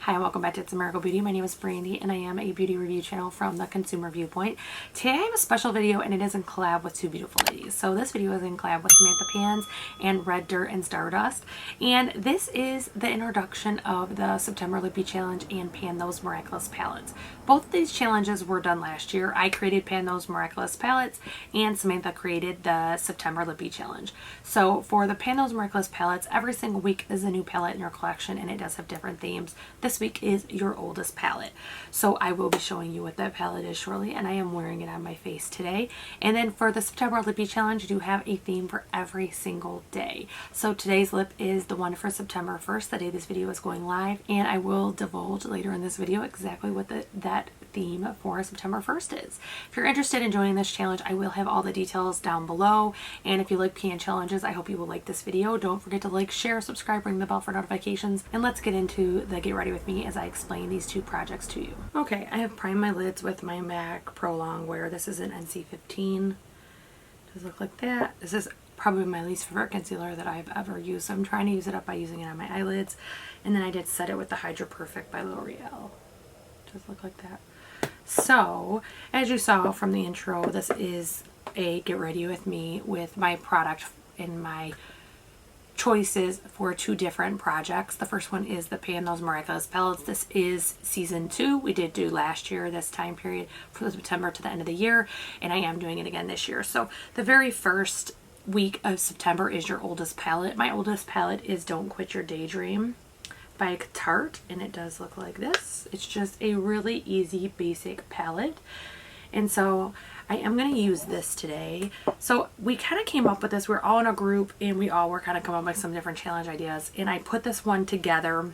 Hi and welcome back to It's a Miracle Beauty. My name is Brandy and I am a beauty review channel from the consumer viewpoint. Today I have a special video and it is in collab with two beautiful ladies. So this video is in collab with Samantha Pans and Red Dirt and Stardust. And this is the introduction of the September Lippy Challenge and Pan Those Miraculous palettes. Both of these challenges were done last year. I created Pan Those Miraculous palettes and Samantha created the September Lippy Challenge. So for the Pan Those Miraculous palettes, every single week is a new palette in your collection and it does have different themes. This week is your oldest palette. So I will be showing you what that palette is shortly, and I am wearing it on my face today. And then for the September Lippy Challenge, you do have a theme for every single day. So today's lip is the one for September 1st, the day this video is going live, and I will divulge later in this video exactly what that theme for September 1st is. If you're interested in joining this challenge, I will have all the details down below. And if you like pan challenges, I hope you will like this video. Don't forget to like, share, subscribe, ring the bell for notifications, and let's get into the get ready with me as I explain these two projects to you. Okay, I have primed my lids with my MAC Pro Longwear. This is an NC15. Does look like that. This is probably my least favorite concealer that I've ever used, so I'm trying to use it up by using it on my eyelids. And then I did set it with the Hydro Perfect by L'Oreal. Does look like that. So, as you saw from the intro, this is a get ready with me with my product in my choices for two different projects. The first one is the Pan Those Miraculous palettes. This is season 2. We did do last year this time period from September to the end of the year, and I am doing it again this year. So the very first week of September is your oldest palette. My oldest palette is Don't Quit Your Daydream by Tarte, and it does look like this. It's just a really easy basic palette, and so I am going to use this today. So we kind of came up with this. We're all in a group and we all were kind of coming up with some different challenge ideas, and I put this one together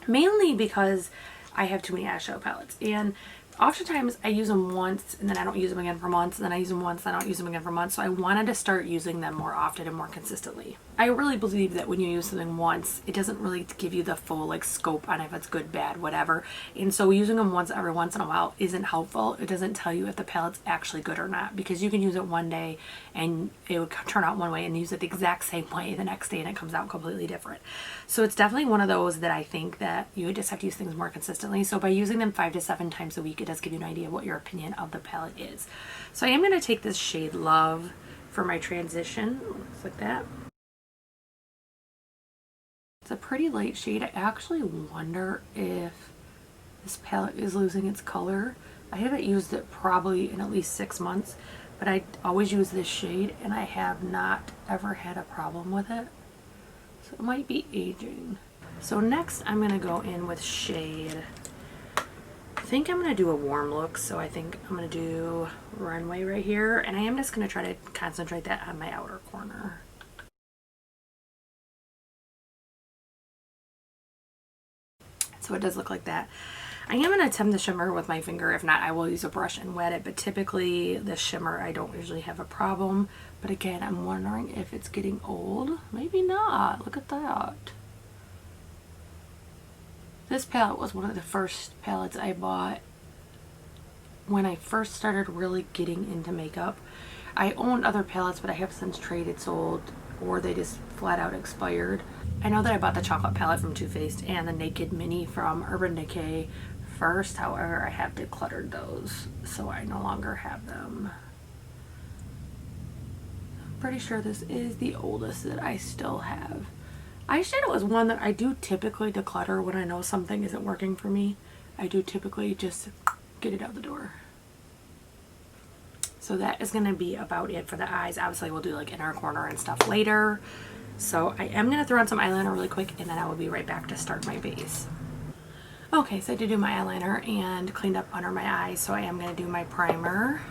mainly because I have too many eyeshadow palettes, and oftentimes I use them once and then I don't use them again for months, and then I use them once and I don't use them again for months. So I wanted to start using them more often and more consistently. I really believe that when you use something once, it doesn't really give you the full like scope on if it's good, bad, whatever. And so using them every once in a while isn't helpful. It doesn't tell you if the palette's actually good or not, because you can use it one day and it would turn out one way and use it the exact same way the next day and it comes out completely different. So it's definitely one of those that I think that you just have to use things more consistently. So by using them 5 to 7 times a week, it does give you an idea of what your opinion of the palette is. So I am going to take this shade Love for my transition. Looks like that. It's a pretty light shade. I actually wonder if this palette is losing its color. I haven't used it probably in at least 6 months, but I always use this shade and I have not ever had a problem with it. So it might be aging. So next I'm going to go in with shade. I think I'm going to do a warm look, so I think I'm going to do Runway right here, and I am just going to try to concentrate that on my outer corner. So it does look like that. I am going to attempt the shimmer with my finger. If not, I will use a brush and wet it, but typically the shimmer I don't usually have a problem. But again, I'm wondering if it's getting old. Maybe not. Look at that. This palette was one of the first palettes I bought when I first started really getting into makeup. I owned other palettes, but I have since traded, sold, or they just flat out expired. I know that I bought the chocolate palette from Too Faced and the Naked Mini from Urban Decay first. However, I have decluttered those, so I no longer have them. I'm pretty sure this is the oldest that I still have. Eyeshadow is one that I do typically declutter when I know something isn't working for me. I do typically just get it out the door. So that is going to be about it for the eyes. Obviously we'll do like inner corner and stuff later. So I am going to throw on some eyeliner really quick and then I will be right back to start my base. Okay, so I did do my eyeliner and cleaned up under my eyes, so I am going to do my primer.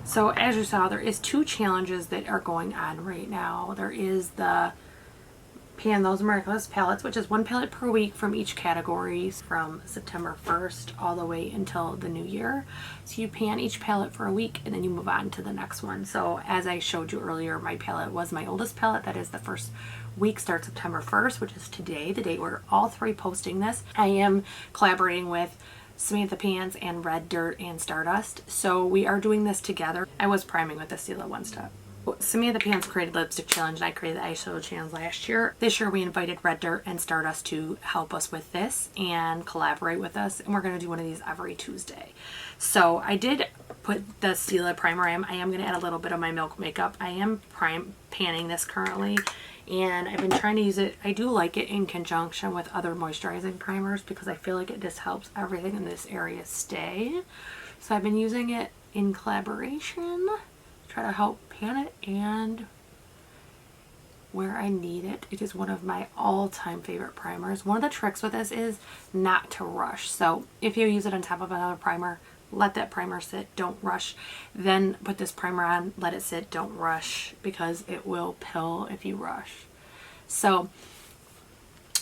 So as you saw, there is 2 challenges that are going on right now. There is the Pan Those Miraculous palettes, which is 1 palette per week from each category from September 1st all the way until the new year. So you pan each palette for a week and then you move on to the next one. So as I showed you earlier, my palette was my oldest palette. That is the first week starts September 1st, which is today, the date we're all 3 posting this. I am collaborating with Samantha Pans and Red Dirt and Stardust. So we are doing this together. I was priming with the Stila One Step. Samantha Pan's created lipstick challenge and I created the eyeshadow challenge last year. This year we invited Red Dirt and Stardust to help us with this and collaborate with us, and we're going to do one of these every Tuesday. So I did put the Stila primer. I am going to add a little bit of my Milk makeup. I am panning this currently, and I've been trying to use it. I do like it in conjunction with other moisturizing primers because I feel like it just helps everything in this area stay. So I've been using it in collaboration, try to help pan it and where I need it. It is one of my all-time favorite primers. One of the tricks with this is not to rush. So if you use it on top of another primer, let that primer sit, don't rush. Then put this primer on, let it sit, don't rush, because it will pill if you rush. So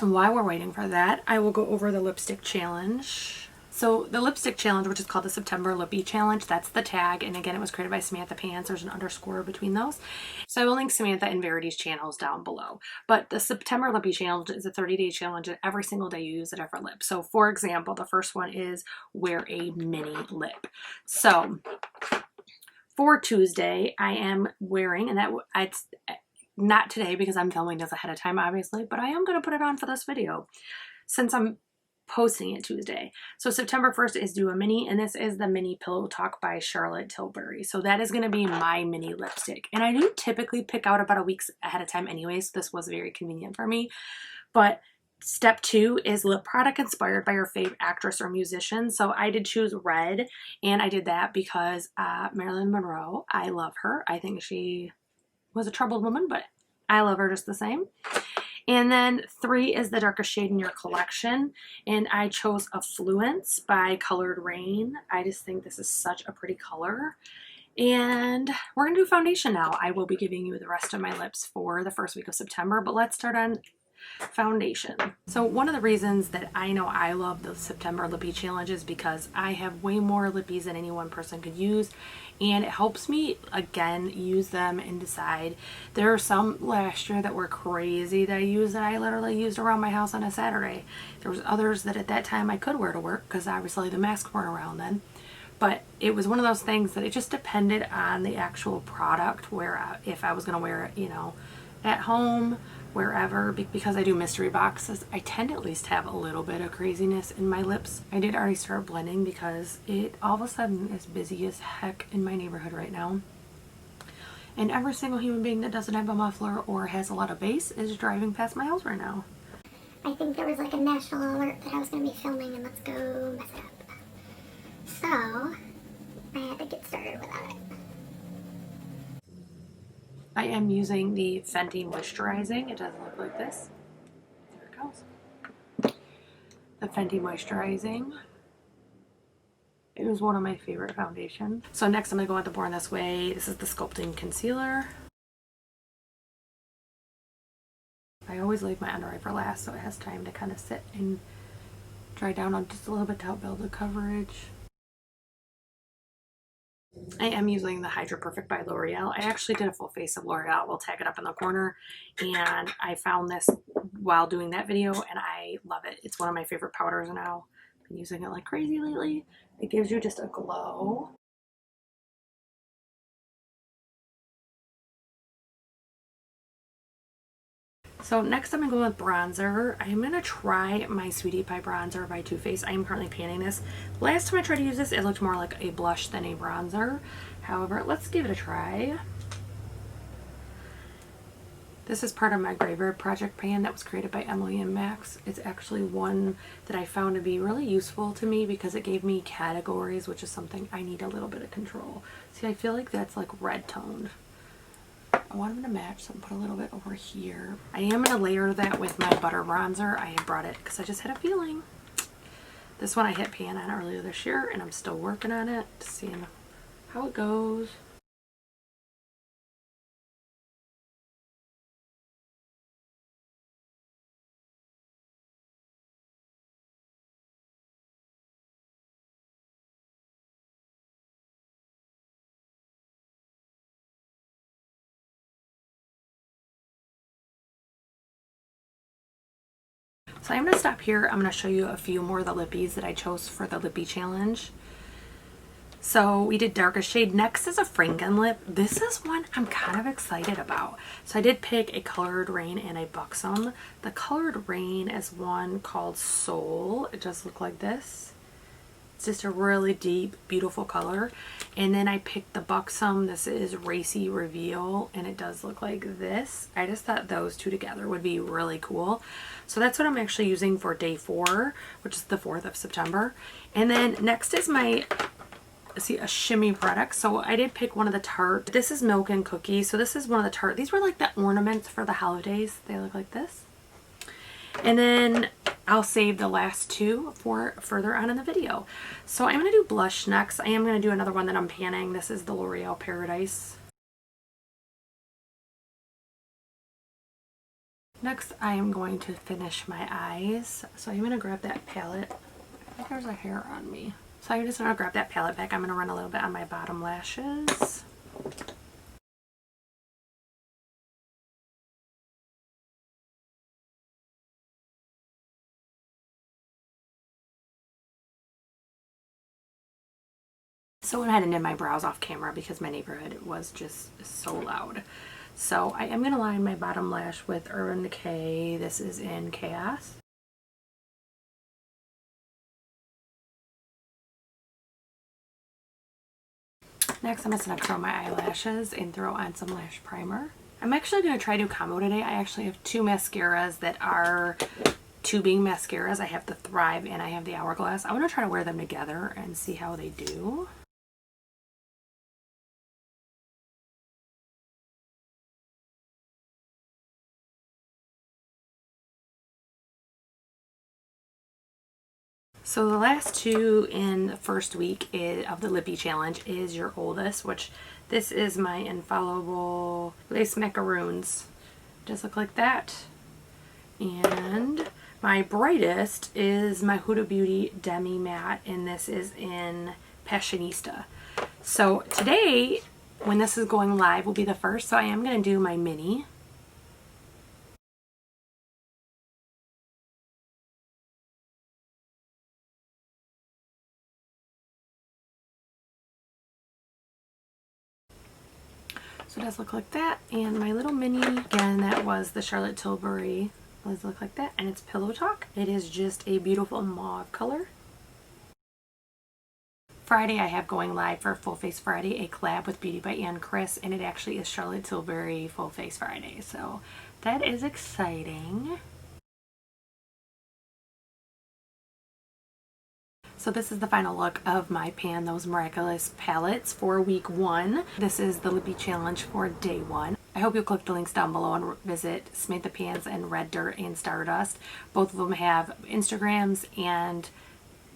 while we're waiting for that, I will go over the lipstick challenge. So the lipstick challenge, which is called the September Lippy Challenge, that's the tag. And again, it was created by Samantha Pants. There's an underscore between those. So I will link Samantha and Verity's channels down below. But the September Lippy Challenge is a 30-day challenge, and every single day you use a different lip. So for example, the first one is wear a mini lip. So for Tuesday, I am wearing, and it's not today because I'm filming this ahead of time, obviously, but I am going to put it on for this video since I'm posting it Tuesday. So September 1st is Do a Mini, and this is the Mini Pillow Talk by Charlotte Tilbury. So that is going to be my mini lipstick. And I do typically pick out about a week ahead of time anyways, so this was very convenient for me. But step 2 is lip product inspired by your fave actress or musician. So I did choose red, and I did that because Marilyn Monroe, I love her. I think she was a troubled woman, but I love her just the same. And then 3 is the darkest shade in your collection, and I chose Affluence by Colored Rain. I just think this is such a pretty color. And we're going to do foundation now. I will be giving you the rest of my lips for the first week of September, but let's start on foundation. So one of the reasons that I know I love the September Lippy Challenge is because I have way more lippies than any one person could use, and it helps me again use them and decide. There are some last year that were crazy that I used, that I literally used around my house on a Saturday. There was others that at that time I could wear to work because obviously the masks weren't around then. But it was one of those things that it just depended on the actual product, where if I was going to wear it, you know, at home, wherever. Because I do mystery boxes, I tend to at least have a little bit of craziness in my lips. I did already start blending because it all of a sudden is busy as heck in my neighborhood right now. And every single human being that doesn't have a muffler or has a lot of bass is driving past my house right now. I think there was like a national alert that I was going to be filming, and let's go mess it up. So, I had to get started without it. I am using the Fenty Moisturizing. It does look like this. There it goes. The Fenty Moisturizing. It was one of my favorite foundations. So next I'm going to go with the Born This Way. This is the Sculpting Concealer. I always leave my under eye for last so it has time to kind of sit and dry down on just a little bit to help build the coverage. I am using the Hydra Perfect by L'Oreal. I actually did a full face of L'Oreal. We'll tag it up in the corner. And I found this while doing that video, and I love it. It's one of my favorite powders now. I've been using it like crazy lately. It gives you just a glow. So next I'm going to go with bronzer. I'm going to try my Sweetie Pie bronzer by Too Faced. I am currently panning this. Last time I tried to use this, it looked more like a blush than a bronzer. However, let's give it a try. This is part of my Graveyard Project pan that was created by Emily and Max. It's actually one that I found to be really useful to me because it gave me categories, which is something I need a little bit of control. See, I feel like that's like red toned. I want them to match, so I'm put a little bit over here. I am going to layer that with my butter bronzer. I had brought it because I just had a feeling. This one I hit pan on earlier this year, and I'm still working on it, seeing how it goes. So I'm going to stop here. I'm going to show you a few more of the lippies that I chose for the Lippy Challenge. So we did darkest shade. Next is a Franken lip. This is one I'm kind of excited about. So I did pick a Colored Rain and a Buxom. The Colored Rain is one called Soul. It does look like this. It's just a really deep, beautiful color. And then I picked the Buxom. This is Racy Reveal, and it does look like this. I just thought those two together would be really cool. So that's what I'm actually using for day 4, which is the 4th of September. And then next is my a shimmy product. So I did pick one of the Tarte. This is Milk and Cookie. So this is one of the Tarte. These were like the ornaments for the holidays. They look like this. And then I'll save the last two for further on in the video. So I'm going to do blush next. I am going to do another one that I'm panning. This is the L'Oreal Paradise. Next, I am going to finish my eyes. So I'm going to grab that palette. I think there's a hair on me. So I'm just going to grab that palette back. I'm going to run a little bit on my bottom lashes. So I went ahead and did my brows off camera because my neighborhood was just so loud. So I am going to line my bottom lash with Urban Decay. This is in Chaos. Next, I'm just going to curl my eyelashes and throw on some lash primer. I'm actually going to try to combo today. I actually have two mascaras that are tubing mascaras. I have the Thrive and I have the Hourglass. I want to try to wear them together and see how they do. So the last two in the first week of the Lippy Challenge is your oldest, which this is my Infallible Lace Macaroons. Just look like that. And my brightest is my Huda Beauty Demi Matte, and this is in Passionista. So today, when this is going live, will be the first, so I am going to do my mini. So it does look like that. And my little mini, again, that was the Charlotte Tilbury. It does look like that. And it's Pillow Talk. It is just a beautiful mauve color. Friday, I have going live for Full Face Friday, a collab with Beauty by Ann Chris. And it actually is Charlotte Tilbury Full Face Friday. So that is exciting. So this is the final look of my Pan Those Miraculous palettes for week 1. This is the Lippy Challenge for day 1. I hope you'll click the links down below and visit Samantha Pans and Red Dirt and Stardust. Both of them have Instagrams and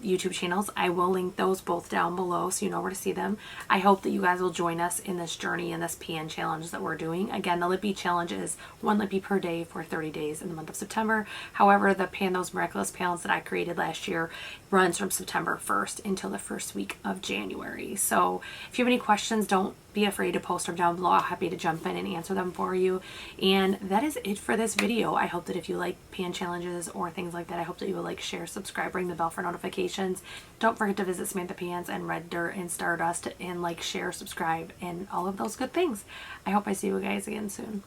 YouTube channels. I will link those both down below so you know where to see them. I hope that you guys will join us in this journey in this pan challenge that we're doing. Again, the Lippy challenge is 1 Lippy per day for 30 days in the month of September. However, the Pan Those Miraculous palettes that I created last year runs from September 1st until the first week of January. So if you have any questions, don't be afraid to post them down below. I'm happy to jump in and answer them for you. And that is it for this video. I hope that if you like pan challenges or things like that, I hope that you will like, share, subscribe, ring the bell for notifications. Don't forget to visit Samantha Pans and Red Dirt and Stardust and like, share, subscribe, and all of those good things. I hope I see you guys again soon.